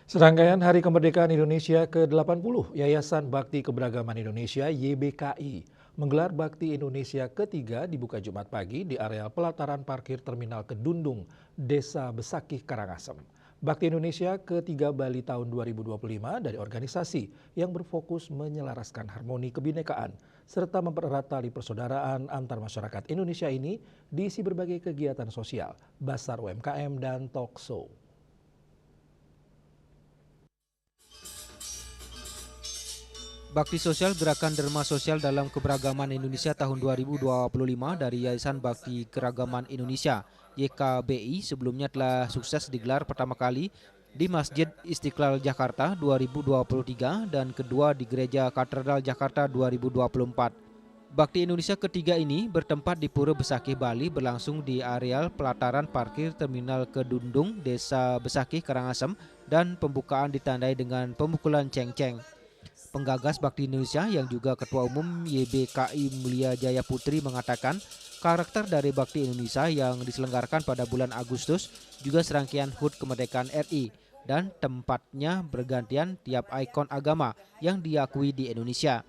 Serangkaian Hari Kemerdekaan Indonesia ke-80, Yayasan Bakti Keberagaman Indonesia YBKI menggelar Bakti Indonesia ketiga dibuka Jumat pagi di area pelataran parkir Terminal Kedundung, Desa Besakih, Karangasem. Bakti Indonesia ketiga Bali tahun 2025 dari organisasi yang berfokus menyelaraskan harmoni kebinekaan serta mempererat tali persaudaraan antar masyarakat Indonesia ini diisi berbagai kegiatan sosial, basar UMKM dan talk show. Bakti Sosial Gerakan Derma Sosial dalam Keberagaman Indonesia tahun 2025 dari Yayasan Bakti Keragaman Indonesia YKBI sebelumnya telah sukses digelar pertama kali di Masjid Istiqlal Jakarta 2023 dan kedua di Gereja Katedral Jakarta 2024. Bakti Indonesia ketiga ini bertempat di Pura Besakih, Bali berlangsung di areal pelataran parkir Terminal Kedundung, Desa Besakih, Karangasem dan pembukaan ditandai dengan pemukulan ceng-ceng. Penggagas Bakti Indonesia yang juga Ketua Umum YBKI Mulia Jaya Putri mengatakan karakter dari Bakti Indonesia yang diselenggarakan pada bulan Agustus juga serangkaian HUT Kemerdekaan RI dan tempatnya bergantian tiap ikon agama yang diakui di Indonesia.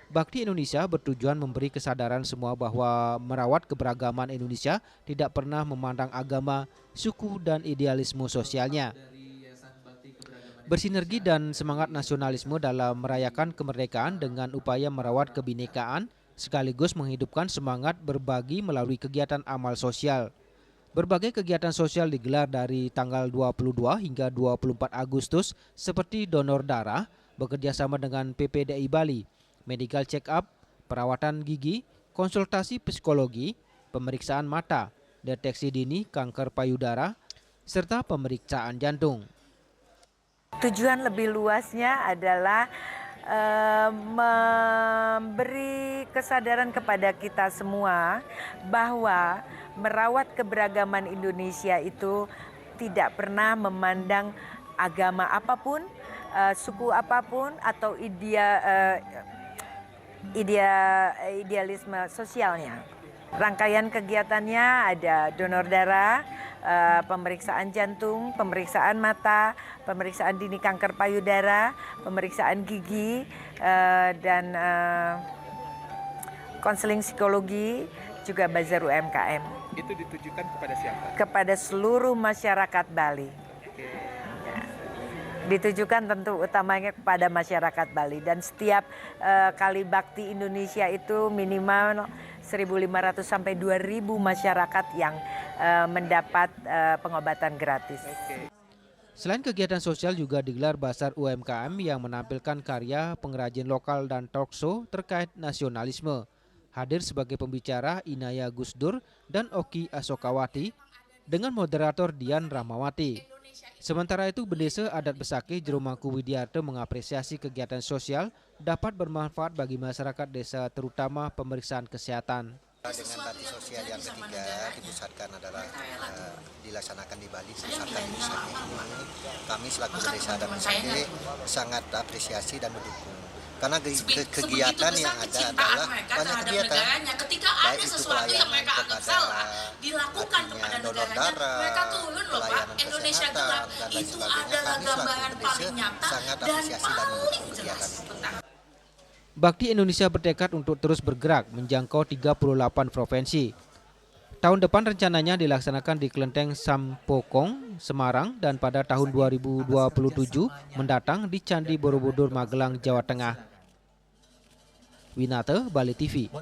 Bakti Indonesia bertujuan memberi kesadaran semua bahwa merawat keberagaman Indonesia tidak pernah memandang agama, suku, dan idealisme sosialnya. Bersinergi dan semangat nasionalisme dalam merayakan kemerdekaan dengan upaya merawat kebinekaan sekaligus menghidupkan semangat berbagi melalui kegiatan amal sosial. Berbagai kegiatan sosial digelar dari tanggal 22 hingga 24 Agustus seperti donor darah, bekerjasama dengan PPDI Bali, medical check up, perawatan gigi, konsultasi psikologi, pemeriksaan mata, deteksi dini kanker payudara, serta pemeriksaan jantung. Tujuan lebih luasnya adalah memberi kesadaran kepada kita semua bahwa merawat keberagaman Indonesia itu tidak pernah memandang agama apapun, suku apapun, atau idealisme sosialnya. Rangkaian kegiatannya ada donor darah, pemeriksaan jantung, pemeriksaan mata, pemeriksaan dini kanker payudara, pemeriksaan gigi, dan konseling psikologi, juga bazar UMKM. Itu ditujukan kepada siapa? Kepada seluruh masyarakat Bali. Oke. Ya. Ditujukan tentu utamanya kepada masyarakat Bali, dan setiap kali Bakti Indonesia itu minimal 1.500 sampai 2.000 masyarakat yang mendapat pengobatan gratis. Selain kegiatan sosial juga digelar basar UMKM yang menampilkan karya pengrajin lokal dan talk show terkait nasionalisme. Hadir sebagai pembicara Inaya Gusdur dan Oki Asokawati dengan moderator Dian Rahmawati. Sementara itu, Bendesa Adat Besakih Jeromangku Widiarto mengapresiasi kegiatan sosial dapat bermanfaat bagi masyarakat desa, terutama pemeriksaan kesehatan. Dengan bakti sosial yang ketiga dipusatkan adalah dilaksanakan di Bali, pusatkan di Besakih ini, kami selaku Desa Adat Besakih sangat apresiasi dan mendukung. Karena kegiatan yang ada adalah banyak kegiatan, baik itu pelayanan kepada artinya donor darah, pelayanan kesehatan, dan lain sebagainya. Kami selaku desa sangat apresiasi dan mendukung kegiatan itu. Bakti Indonesia bertekad untuk terus bergerak menjangkau 38 provinsi. Tahun depan rencananya dilaksanakan di Kelenteng Sampokong, Semarang, dan pada tahun 2027 mendatang di Candi Borobudur, Magelang, Jawa Tengah. Winata, Bali TV.